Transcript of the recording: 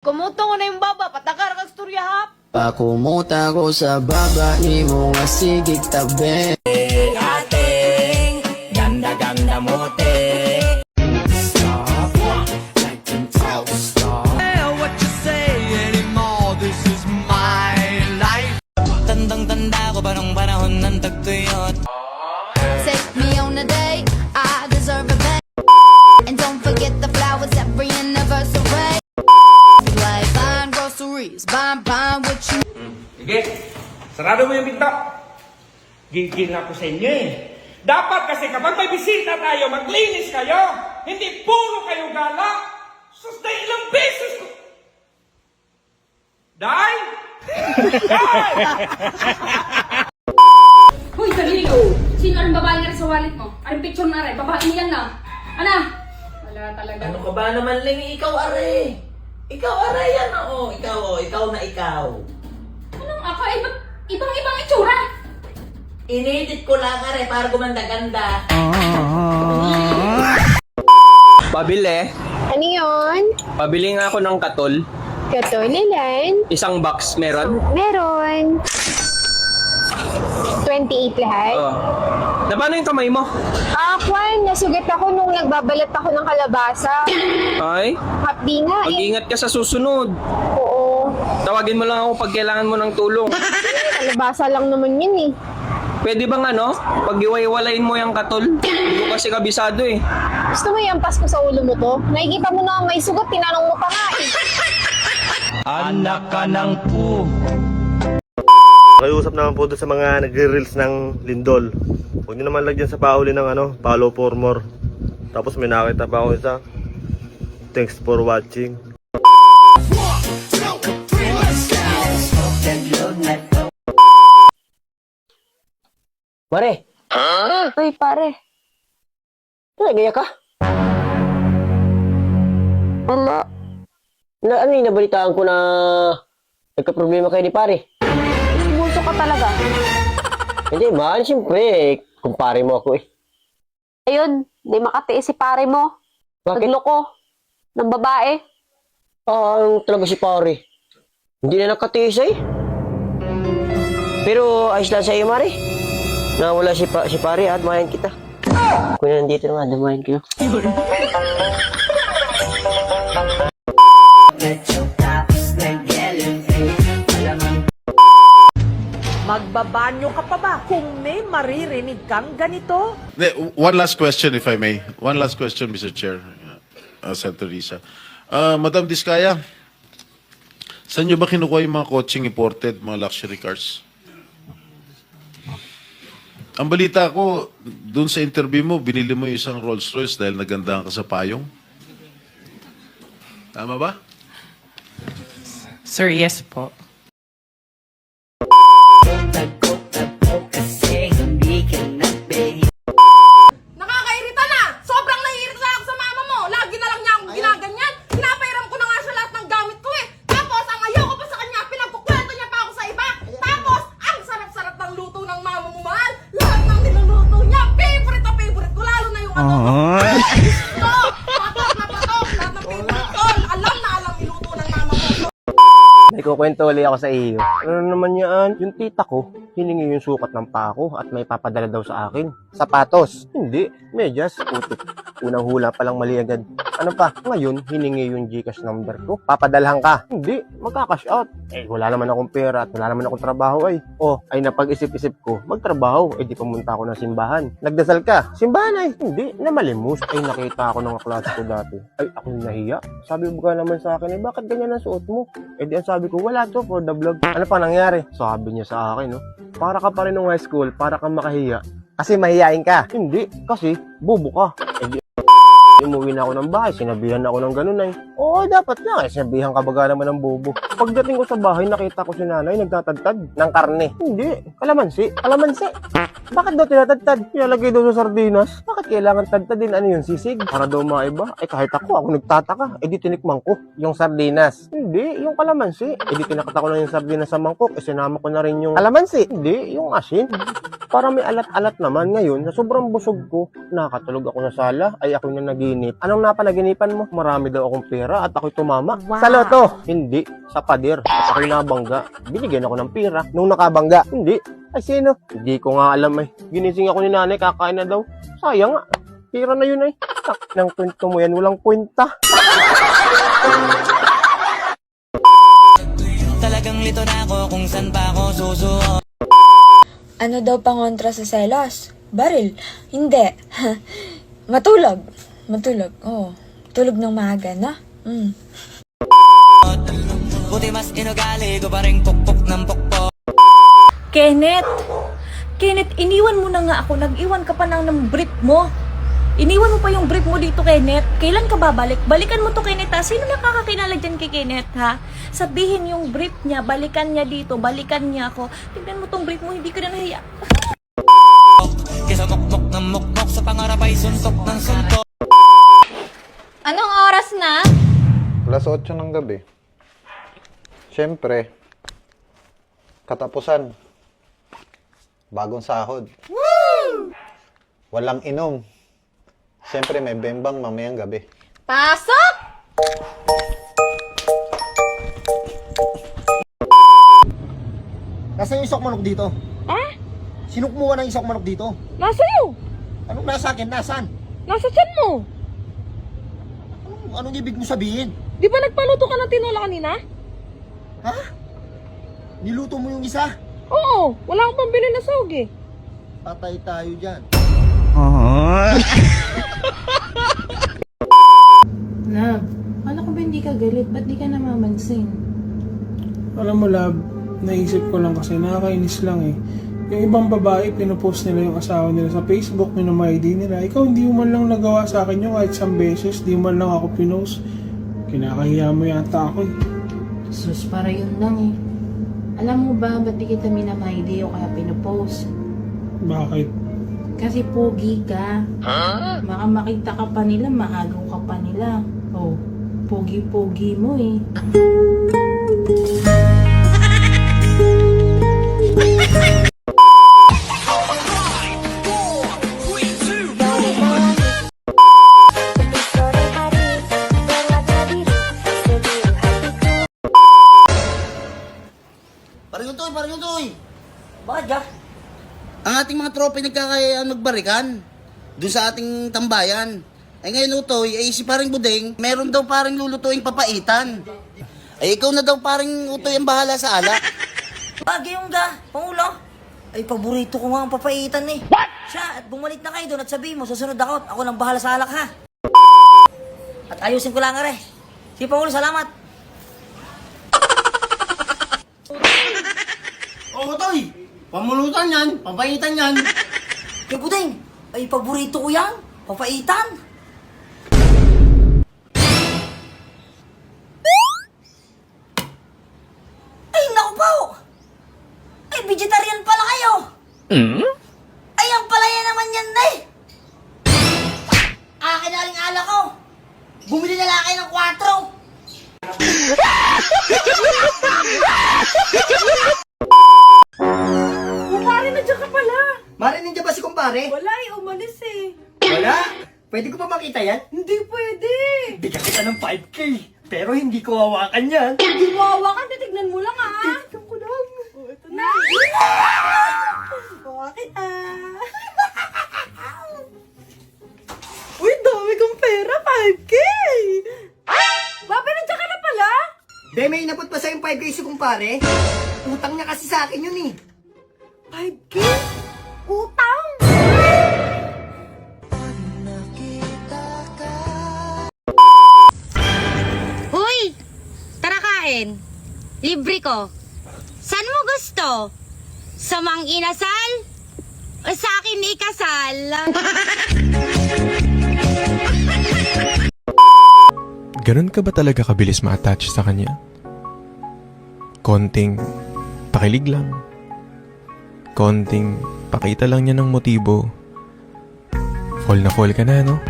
Kumuto ko na yung baba, patakar kang storya hap. Pakumuta ko sa baba, ni mo nga sigig tabi. Ating ganda-ganda mote. Stop, like an stop. What you say anymore, this is my life. Tandang-tanda ko ba nung panahon ng tagtuyot? Take me on a date, I deserve a bet. And don't forget the flowers every anniversary. Like buying groceries, buying what you. Sige, sarado mo yung pinto. Gigil ako sa inyo eh. Dapat kasi kapag may bisita tayo, maglinis kayo. Hindi puro kayo gala. Sus, na ilang beses ko. Day! Day! Hoy, Dalilo! Sino ang babae nga rin sa wallet mo? Anong picture na rin? Babae niyan na. Ana? Wala talaga. Ano ka ba naman, Ling? Ikaw, are. Ikaw, are yan, oo. Ikaw na ikaw. Anong ako? Ibang-ibang itsura. Inedit ko lang, are, para gumanda-ganda. Pabili. Ano yun? Pabili nga ako ng katol. Katulilan? Isang box meron. Meron. 28 lahat? Oh. Na paano yung kamay mo? Kwan, nasugat ako nung nagbabalat ako ng kalabasa. Ay, Hapdi nga eh. mag-ingat ka sa susunod. Oo. Tawagin mo lang ako pag kailangan mo ng tulong. Kalabasa lang naman yun eh. Pwede bang pag iwaiwalayin mo yung katol? Hindi ko kasi kabisado eh. Gusto mo iampas ko sa ulo mo to? Nakikita mo na may sugat, tinanong mo pa nga eh. Anak ka ng po. Pakiusap naman po doon sa mga nagre-reels ng lindol. Huwag nyo naman lagyan sa pauli ng follow for more. Tapos may nakita pa ako isa. Thanks for watching. Mare, Uy, pare. nagaya ka? Wala. Ano yung nabalitaan ko na nagka-problema kayo ni pare? Bulso ka talaga. Hindi man, siyempre, kumpare mo ako eh. Ayun, di makatiis si pare mo. Bakit? Nagloko. Ng babae. Ang talaga si pare. Hindi na nakatiis eh. Pero ayos lang sa iyo, Mare. Na wala si pare at mayan kita. Kung nandito naman, dumayan kayo. Magbabanyo ka pa ba kung may maririnig kang ganito? One last question, if I may. One last question, Mr. Chair, Senator Risa. Madam Diskaya, saan nyo ba kinukuha yung mga coaching imported, mga luxury cars? Ang balita ko, dun sa interview mo, binili mo yung isang Rolls Royce dahil nagandahan ka sa payong. Tama ba? Sir, yes po. Nakakairita na! Sobrang naiirita na ako sa mama mo! Lagi na lang niya akong ginaganyan! Pinapairam ko na nga siya lahat ng gamit ko eh! Tapos, ang ayoko pa sa kanya, pinagkukwento niya pa ako sa iba! Tapos, ang sarap-sarap ng luto ng mama mo, mahal! Lahat ng niluluto niya, favorite na favorite ko! Lalo na yung ano! Ito! Patok na patok! Lahat ng favorite ko! Alam na alam iluto ng mama mo! May kukwento ulit ako sa iyo. Ano naman yan? Yung tita ko, hiningi yung sukat ng pako at may papadala daw sa akin. Sapatos? Hindi. Medyas. Putik. Unang hula palang mali agad. Ano pa? Ngayon, hiningi yung Gcash number ko. Papadalhan ka? Hindi. Magka-cash out. Wala naman akong pera at wala naman akong trabaho ay. Ay napag-isip-isip ko, magtrabaho. Di pumunta ako ng simbahan. Nagdasal ka? Simbahan ay. Hindi. Namalimus. Nakita ako ng klase ko dati. Ako yung nahiya. Sabi mo ka naman sa akin, bakit ganyan ang suot mo? Di ang sabi ko, wala to for the vlog. Ano pa nangyari? Sabi niya sa akin, para ka pa rin nung high school, para kang makahiya. Kasi mahihain ka. Hindi, kasi bobo ka. Umuwi na ako ng bahay, sinabihan ako ng ganun ay. Oo, dapat na. Sinabihan ka baga naman ng bobo. Pagdating ko sa bahay, nakita ko si nanay nagtatadtad ng karne. Hindi, kalamansi. Kalamansi. Bakit daw tinatadtad? Ilalagay daw sa sardinas. Bakit kailangan tadtadin? Ano yun, sisig? Para daw maiba. Kahit ako nagtataka. Di tinikman ko yung sardinas. Hindi, yung kalamansi. Di tinakat ko na yung sardinas sa mangkok. Sinama ko na rin yung kalamansi. Hindi, yung asin. Para may alat-alat naman. Ngayon, sa sobrang busog ko, nakatulog ako sa sala, ay ako na naginip. Anong napanaginipan mo? Marami daw akong pera at ako'y tumama. Sa loto! Hindi, sa pader. At ako'y nabangga. Binigyan ako ng pera. Nung nakabangga, hindi. Ay sino? Hindi ko nga alam eh. Ginising ako ni nanay, kakain na daw. Sayang nga. Pera na yun ay. Tak, ng kwento mo yan, walang kwenta. Talagang lito na ako kung saan pa ako susuot. Ano daw pangontra sa selos? Baril? Hindi. Matulog. Matulog, oo. Tulog ng maaga, na? Buti mas inugali ko pa rin pukpok ng pukpok. Kenneth! Kenneth, iniwan mo na nga ako. Nag-iwan ka pa ng brief mo. Iniwan mo pa yung brief mo dito, Kenneth. Kailan ka babalik? Balikan mo to, Kenneth, ha? Sino nakakakilala dyan kay Kenneth, ha? Sabihin yung brief niya, balikan niya dito, balikan niya ako. Tignan mo tong brief mo, hindi ka na nahiya. Kesa mukmok ng mukmok sa pangarap ay suntok ng suntok. Anong oras na? Alas 8 ng gabi. Siyempre, katapusan. Bagong sahod. Woo! Walang inom. Siyempre, may bembang mamayang gabi. Pasok! Nasaan yung isok manok dito? Ha? Sino kumuha ng isok manok dito? Nasa iyo! Anong nasa akin? Nasaan? Nasa tiyan mo! Anong ibig mo sabihin? Di ba nagpaluto ka ng tinola kanina? Ha? Niluto mo yung isa? Oo, wala akong pambili na sahog eh. Patay tayo dyan. Love, kala ko ba hindi ka galit? Ba't di ka namamansin? Alam mo, love, naisip ko lang kasi nakakainis lang eh. Yung ibang babae, pinupost nila yung asawa nila sa Facebook, minumay-ID nila. Ikaw, hindi mo man lang nagawa sa akin yung kahit isang beses, di man lang ako pinost. Kinakahiya mo yata ako eh. Sus, para yun lang eh. Alam mo ba, ba't di kita minamay-ID o kaya pinupost? Bakit? Kasi pogi ka. Baka makita ka pa nila, maagaw ka pa nila. Oh, pogi-pogi mo eh. Parang Utoy! Bakit ka? Ang ating mga tropa nagkakayaan magbarikan doon sa ating tambayan. Ay ngayon, Utoy, ay si paring Budeng, meron daw paring lulutuing papaitan. Ay ikaw na daw paring Utoy ang bahala sa alak. Bagay yung ga, Pangulo. Ay paborito ko nga ang papaitan eh. What? Siya, at bumalik na kayo doon at sabihin mo, susunod ako nang bahala sa alak ha. At ayusin ko lang nga Si Pangulo, salamat. Oo, Toy! Pamulutan yan, papaitan yan. Kay Budeng, ay paborito ko yan, papaitan. Ay, naku po! Ay, vegetarian pala kayo! Ay, ang palaya naman yan, day! Akin na rin ala ko! Bumili na lang kayo ng 4! Kumpare, nandiyan ka pala. Mare, nandiyan ba si kumpare? Wala eh, umalis eh. Wala! Pwede ko pa makita yan? Hindi pwede. Bigyan kita ng 5K, pero hindi ko hawakan yan. Hindi mo hawakan, titignan mo lang ha. Titignan ko lang. Oh, ito na. Bakit ah? Uy, dami kong pera, 5K. Babe, nandiyan ka na pala? Be, may inabot pa sa'yong 5K si kumpare? Utang niya kasi sa akin yun eh. 5K? Utang? Uy! Tara kain. Libre ko. Saan mo gusto? Sa mang inasal? O sa akin ikasal? Ganun ka ba talaga kabilis ma-attach sa kanya? Konting pakilig lang. Konting pakita lang niya ng motibo. Fall na fall ka na, no?